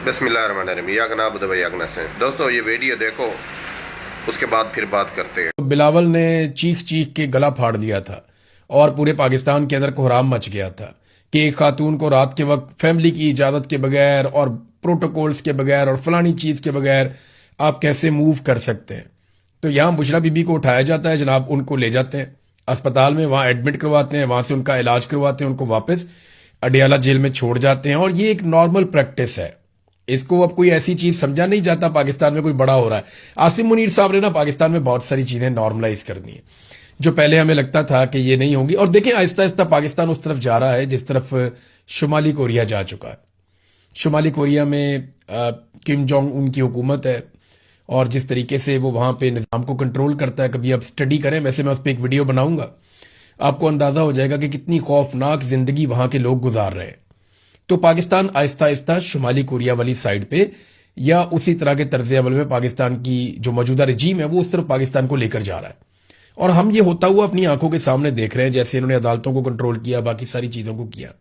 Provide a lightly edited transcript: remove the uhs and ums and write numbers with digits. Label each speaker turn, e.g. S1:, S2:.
S1: बिस्मिल्लाहिर्रहमानिर्रहीम या गनाब दवा या गनास्ते। दोस्तों ये वीडियो देखो, उसके बाद फिर बात करते हैं।
S2: बिलावल ने चीख चीख के गला फाड़ दिया था और पूरे पाकिस्तान के अंदर कोहराम मच गया था कि एक खातून को रात के वक्त फैमिली की इजाज़त के बगैर और प्रोटोकॉल्स के बगैर और फलानी चीज़ के बगैर आप कैसे मूव कर सकते हैं। तो यहाँ बुशरा बीबी को उठाया जाता है जनाब, उनको ले जाते हैं अस्पताल में, वहाँ एडमिट करवाते हैं, वहाँ से उनका इलाज करवाते हैं, उनको वापस अडियाला जेल में छोड़ जाते हैं। और ये एक नॉर्मल प्रैक्टिस है, इसको अब कोई ऐसी चीज समझा नहीं जाता पाकिस्तान में कोई बड़ा हो रहा है। आसिम मुनीर साहब ने ना पाकिस्तान में बहुत सारी चीजें नॉर्मलाइज कर दी हैं जो पहले हमें लगता था कि ये नहीं होंगी। और देखें आहिस्ता आहिस्ता पाकिस्तान उस तरफ जा रहा है जिस तरफ शुमाली कोरिया जा चुका है। शुमाली कोरिया में किम जोंग उन की हुकूमत है और जिस तरीके से वो वहाँ पे निज़ाम को कंट्रोल करता है, कभी आप स्टडी करें, वैसे मैं उस पर एक वीडियो बनाऊंगा, आपको अंदाजा हो जाएगा कि कितनी खौफनाक जिंदगी वहाँ के लोग गुजार रहे हैं। तो पाकिस्तान आहिस्ता आहिस्ता शुमाली कोरिया वाली साइड पे या उसी तरह के तर्ज अमल में पाकिस्तान की जो मौजूदा रजीम है वो उस तरफ पाकिस्तान को लेकर जा रहा है। और हम ये होता हुआ अपनी आंखों के सामने देख रहे हैं, जैसे इन्होंने अदालतों को कंट्रोल किया, बाकी सारी चीज़ों को किया।